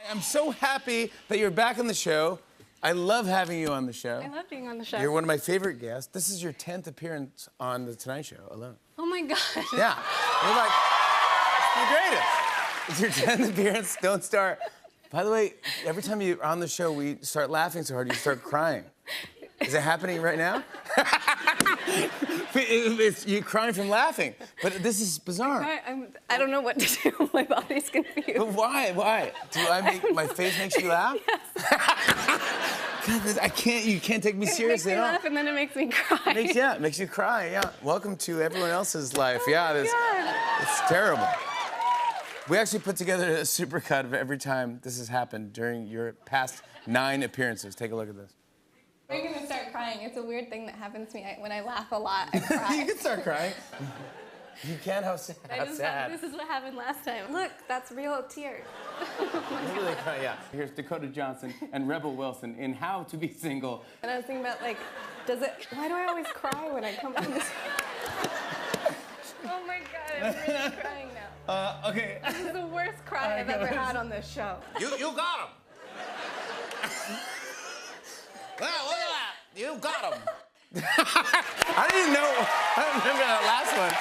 I'm so happy that you're back on the show. I love having you on the show. I love being on the show. You're one of my favorite guests. This is your 10th appearance on The Tonight Show alone. Oh my God. Yeah. You're like, it's the greatest. It's your 10th appearance. Don't start. By the way, every time you're on the show, we start laughing so hard, you start crying. Is it happening right now? You're crying from laughing. But this is bizarre. I don't know what to do. My body's confused. But why? Why? My face makes you laugh? Yes. God, you can't take me seriously It makes me at all. laugh and then it makes me cry. It makes you cry, yeah. Welcome to everyone else's life. It's terrible. We actually put together a supercut of every time this has happened during your past 9 appearances. Take a look at this. We're gonna start crying. It's a weird thing that happens to me. When I laugh a lot, I cry. You can start crying. You can? How sad. This is what happened last time. Look, that's real tears. Really cry, yeah. Here's Dakota Johnson and Rebel Wilson in How to Be Single. And I was thinking about, like, why do I always cry when I come on this? Oh my God, I'm really crying now. Okay. This is the worst cry I've ever had on this show. You got him. Well, look at that. You got him. I didn't know. I don't remember that last one.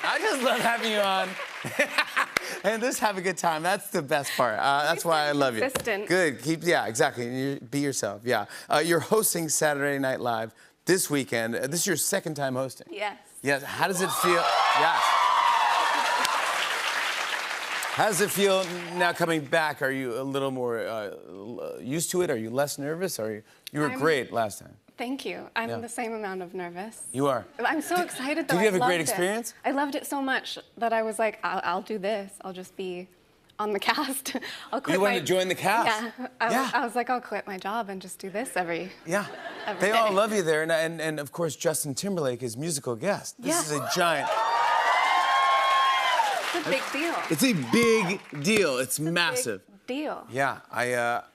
I just love having you on. And just have a good time. That's the best part. That's why I love you. Consistent. Good. Yeah, exactly. Be yourself. Yeah. You're hosting Saturday Night Live this weekend. This is your second time hosting. Yes. Yes. How does it feel? Yes. How does it feel now coming back? Are you a little more used to it? Are you less nervous? You were great last time. Thank you. I'm the same amount of nervous. You are. I'm so excited though. Did you have a great experience? I loved it so much that I was like, I'll do this. I'll just be on the cast. I'll quit. You wanted to join the cast? Yeah. I was like, I'll quit my job and just do this every They all love you there, and of course Justin Timberlake is musical guest. This is a giant. It's a big deal. It's a big deal. It's massive. Big deal. Yeah, I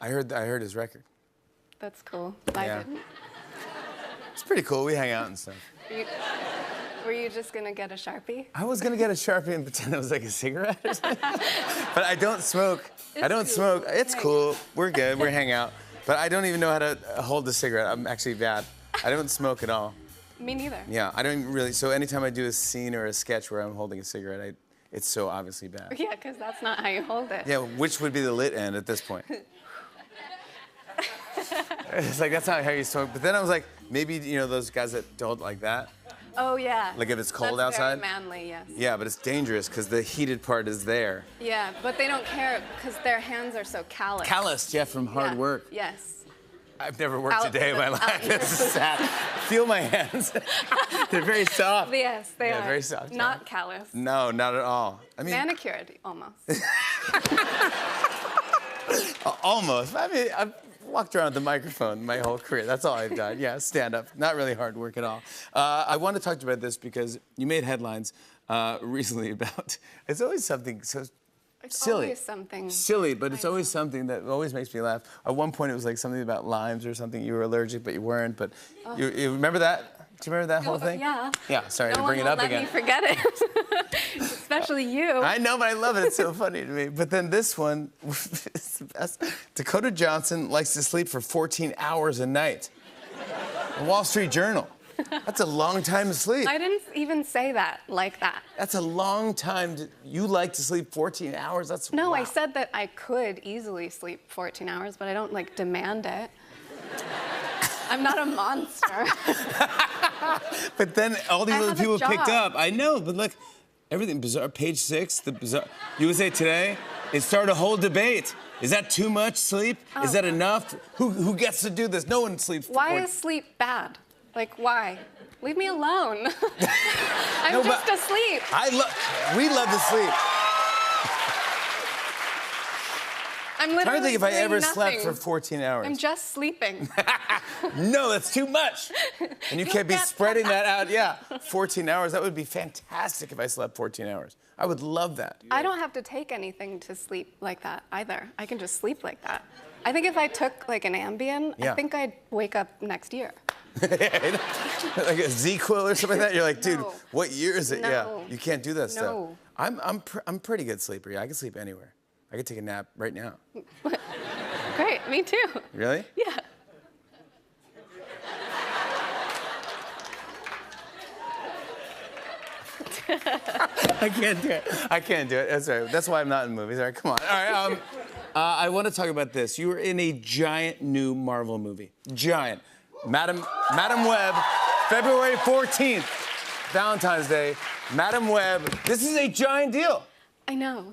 heard his record. That's cool. I didn't. It's pretty cool. We hang out and stuff. Were you just gonna get a Sharpie? I was gonna get a Sharpie and pretend it was like a cigarette or something. But I don't smoke. Smoke. It's cool. We're good. We hang out. But I don't even know how to hold a cigarette. I'm actually bad. I don't smoke at all. Me neither. Yeah, I don't really. So anytime I do a scene or a sketch where I'm holding a cigarette, it's so obviously bad. Yeah, because that's not how you hold it. Yeah, which would be the lit end at this point? It's like, that's not how you smoke. But then I was like, maybe, those guys that don't like that. Oh, yeah. Like if it's cold that's outside? Very manly, yes. Yeah, but it's dangerous because the heated part is there. Yeah, but they don't care because their hands are so calloused. Calloused, yeah, from hard work. Yes. I've never worked a day in my life. This is sad. Feel my hands. They're very soft. Yes, they are. Very soft. Not calloused. No, not at all. I mean, manicured, almost. Almost. I mean, I've walked around the microphone my whole career. That's all I've done. Yeah, stand up. Not really hard work at all. I want to talk to you about this because you made headlines recently about. It's always something so. It's silly. Always something. Silly, but it's always something that always makes me laugh. At one point, it was like something about limes or something. You were allergic, but you weren't. But you remember that? Do you remember that whole thing? Yeah. Yeah. Sorry to bring it up again. No one will let me forget it. Especially you. I know, but I love it. It's so funny to me. But then this one is the best. Dakota Johnson likes to sleep for 14 hours a night. The Wall Street Journal. That's a long time to sleep. I didn't even say that like that. That's a long time. You like to sleep 14 hours? That's No, wow. I said that I could easily sleep 14 hours, but I don't like demand it. I'm not a monster. But then all these other people picked job. up. I know, but look, everything bizarre. Page 6, the bizarre. USA Today. It started a whole debate. Is that too much sleep? Is that enough? Who gets to do this? No one sleeps. Why is sleep bad? Like, why? Leave me alone. I'm just asleep. We love to sleep. I'm literally I'm trying to think if I ever nothing. slept for 14 hours. I'm just sleeping. No, that's too much. And you can't be spreading that out. Yeah, 14 hours. That would be fantastic if I slept 14 hours. I would love that. I don't have to take anything to sleep like that either. I can just sleep like that. I think if I took like an Ambien, I think I'd wake up next year. Like a Z-Quil or something like that? You're like, dude, what year is it? No. Yeah, you can't do that stuff. No. I'm pretty good sleeper. Yeah, I can sleep anywhere. I could take a nap right now. Great, me too. Really? Yeah. I can't do it. I can't do it. That's all right. That's why I'm not in movies. All right, come on. All right. I want to talk about this. You were in a giant new Marvel movie. Giant. Madam Web, February 14th, Valentine's Day. Madam Web. This is a giant deal. I know.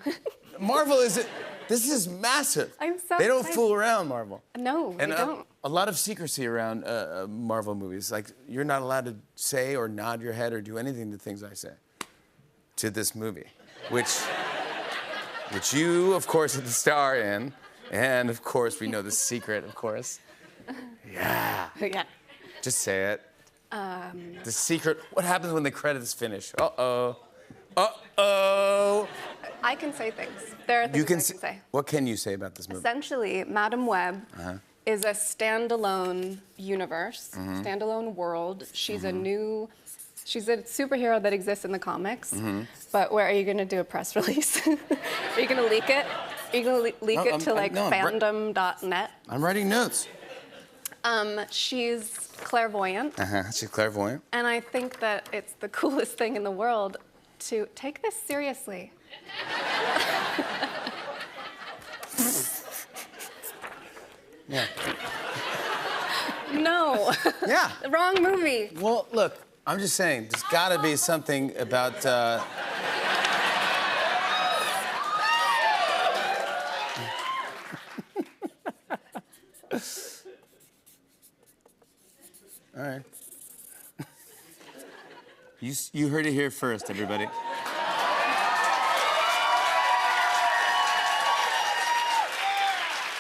Marvel is. This is massive. I'm so They don't excited. fool around, Marvel. No, And we don't. a lot of secrecy around Marvel movies. Like, you're not allowed to say or nod your head or do anything to things I say to this movie, which you, of course, are the star in. And, of course, we know the secret, of course. Yeah. Yeah. Just say it. The secret. What happens when the credits finish? Uh-oh. Uh-oh. I can say things. There are things I can say. What can you say about this movie? Essentially, Madam Web is a standalone universe, standalone world. She's she's a superhero that exists in the comics. But where are you going to do a press release? Are you going to leak it? Are you going to leak it to fandom.net? I'm writing notes. She's clairvoyant. She's clairvoyant. And I think that it's the coolest thing in the world to take this seriously. Yeah. No. Yeah. Wrong movie. Well, look, I'm just saying, there's got to be something about. All right. You heard it here first, everybody.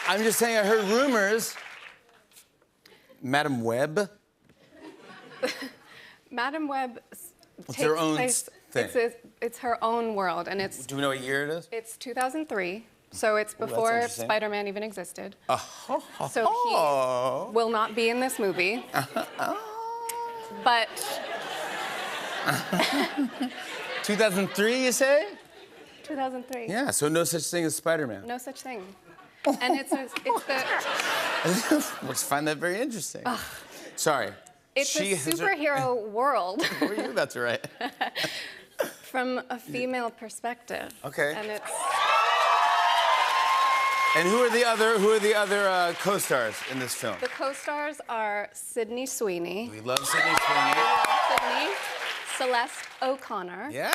I'm just saying, I heard rumors. Madam Web. Madam Web It's her own thing. It's her own world, and it's. Do we know what year it is? It's 2003, so it's before Spider-Man even existed. So he will not be in this movie. But. 2003, you say? 2003. Yeah, so no such thing as Spider-Man. No such thing. And it's the. I just find that very interesting. Sorry. It's a superhero world. What are you about to write? From a female perspective. Okay. And it's. And who are the other co-stars in this film? The co-stars are Sydney Sweeney. We love Sydney Sweeney. Celeste O'Connor. Yeah.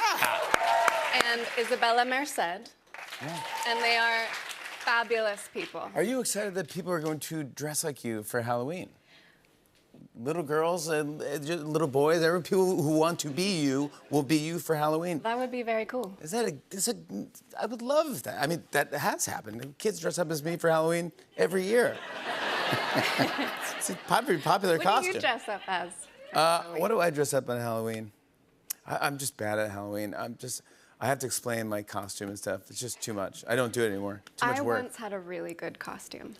And Isabella Merced. Yeah. And they are fabulous people. Are you excited that people are going to dress like you for Halloween? Little girls and little boys, every people who want to be you will be you for Halloween. That would be very cool. I would love that. I mean, that has happened. Kids dress up as me for Halloween every year. It's a popular costume. What do you dress up as? What do I dress up on Halloween? I'm just bad at Halloween. I have to explain my costume and stuff. It's just too much. I don't do it anymore. Too much work. I once had a really good costume.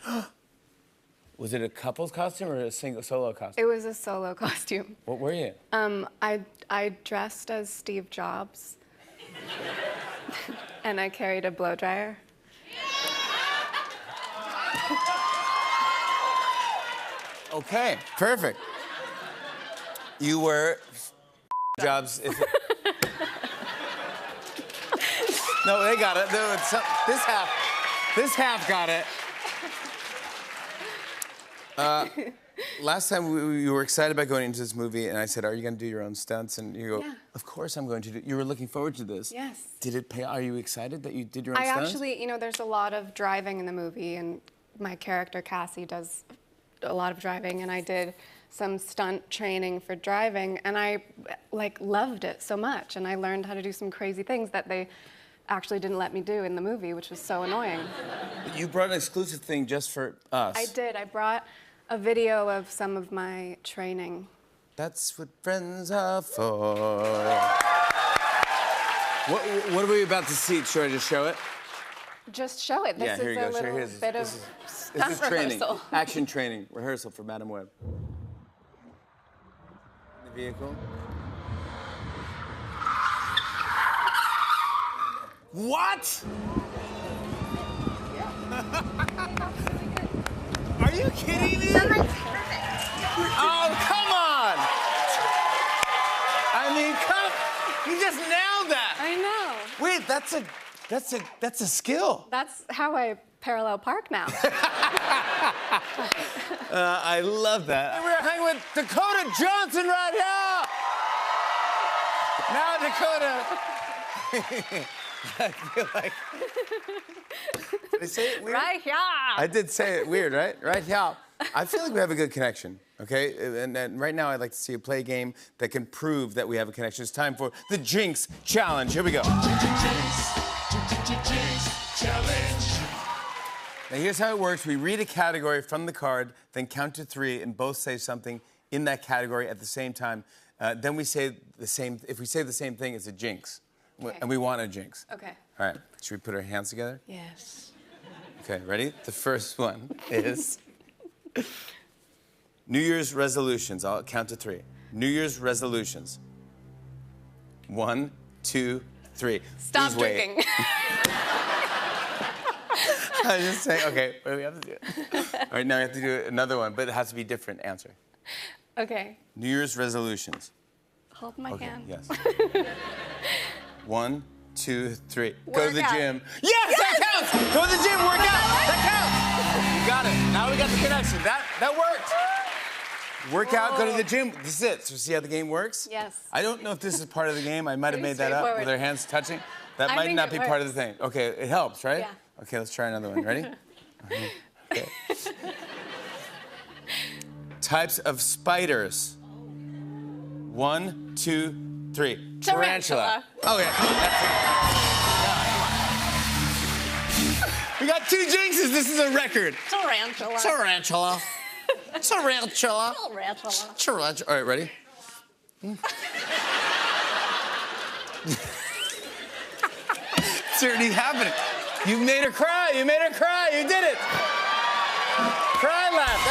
Was it a couple's costume or a solo costume? It was a solo costume. What were you? I dressed as Steve Jobs. And I carried a blow dryer. Okay, perfect. You were Jobs. No, they got it. No, this half got it. Last time you were excited about going into this movie, and I said, "Are you going to do your own stunts?" And you go, "Yeah. Of course I'm going to do." You were looking forward to this. Yes. Did it pay? Are you excited that you did your own stunts? Actually, there's a lot of driving in the movie, and my character Cassie does a lot of driving, and I did some stunt training for driving, and I loved it so much, and I learned how to do some crazy things that they actually didn't let me do in the movie, which was so annoying. You brought an exclusive thing just for us. I did. I brought a video of some of my training. That's what friends are for. What are we about to see? Should I just show it? Just show it. This here is you a go. little bit of stunt This is training. rehearsal. Action training. Rehearsal for Madam Web. The vehicle. What? you kidding me? That might be perfect. Oh, come on! I mean, you just nailed that. I know. Wait, that's a skill. That's how I parallel park now. I love that. And we're hanging with Dakota Johnson right now. Now, Dakota. I feel like. Did I say it weird? Right here. I did say it weird, right? Right here. I feel like we have a good connection, okay? And right now, I'd like to see you play a game that can prove that we have a connection. It's time for the Jinx Challenge. Here we go. Jinx Challenge. Now, here's how it works. We read a category from the card, then count to 3, and both say something in that category at the same time. Then we say the same. If we say the same thing, it's a jinx. Okay. And we want a jinx. Okay. All right. Should we put our hands together? Yes. Okay, ready? The first one is New Year's resolutions. I'll count to 3. New Year's resolutions. 1, 2, 3. Stop Please wait. drinking. I was just saying, okay, what do we have to do? All right, now we have to do another one, but it has to be a different answer. Okay. New Year's resolutions. Hold my hand. Yes. 1, 2, 3. Go to Work the out. gym. Yes, that counts! Go to the gym, work out. That counts. You got it. Now we got the connection. That worked. Work out, go to the gym. This is it. So see how the game works? Yes. I don't know if this is part of the game. I might have Pretty made that up with straightforward. our hands touching. That I might think not it be part of the works. thing. Okay, it helps, right? Yeah. Okay, let's try another one. Ready? Okay. Types of spiders. 1, 2, 3. Tarantula. Oh, yeah. We got 2 jinxes. This is a record. Tarantula. Tarantula. Tarantula. Tarantula. Tarantula. All right, ready? It's already happening. You made her cry. You made her cry. You did it. Cry laugh.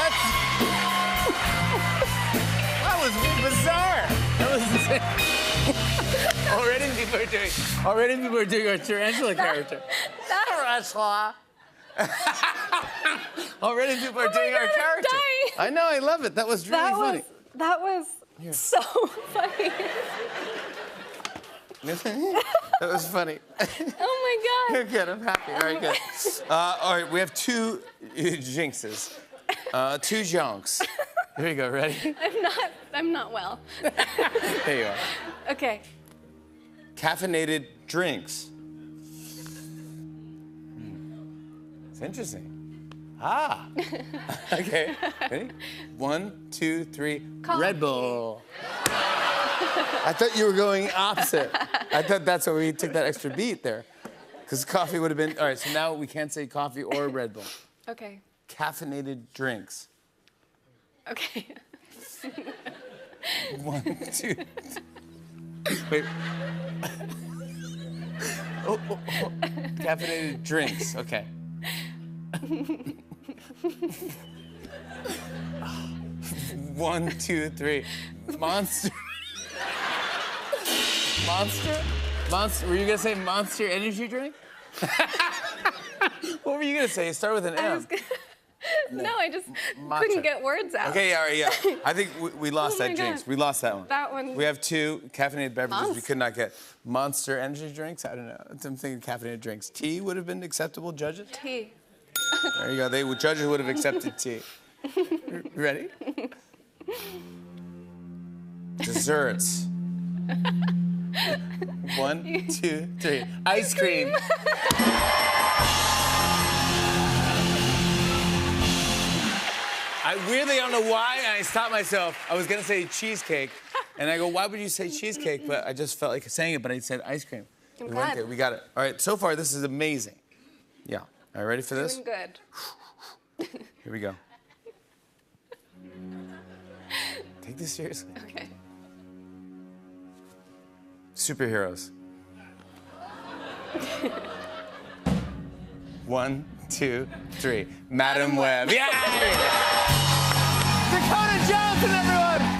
That was bizarre. That was insane. Already people are doing our tarantula character. Tarantula. Already people are doing God, our I'm character. dying. I know. I love it. That was really funny. That was so funny. That was funny. Oh my You're God. good. I'm happy. All right, good. All right, we have 2 jinxes. 2 jonks. Here you go. Ready? I'm not well. There you are. Okay. Caffeinated drinks. It's interesting. Ah. Okay. Ready? 1, 2, 3. Coffee. Red Bull. I thought you were going opposite. I thought that's why we took that extra beat there. Because coffee would have been. All right, so now we can't say coffee or Red Bull. Okay. Caffeinated drinks. Okay. 1, 2. Wait. Oh. Caffeinated drinks. Okay. 1, 2, 3. Monster. Monster. Were you gonna say Monster Energy drink? What were you gonna say? Start with an M. No, I just Matcha. couldn't get words out. Okay, all right, yeah. I think we lost Oh my that jinx. God. We lost that one. That one- We have 2 caffeinated beverages we Monster. could not get. Monster Energy drinks? I don't know. I'm thinking caffeinated drinks. Tea would have been acceptable, judges? Tea. There you go. Judges would have accepted tea. Ready? Desserts. 1, 2, 3. Ice cream. I weirdly don't know why I stopped myself. I was gonna say cheesecake, and I go, why would you say cheesecake? But I just felt like saying it, but I said ice cream. I'm We went glad. there. We got it. All right. So far, this is amazing. Yeah. All right. Ready for this? Doing good. Here we go. Take this seriously. Okay. Superheroes. 1, 2, 3. Madam Web. Yeah! Dakota Johnson, everyone!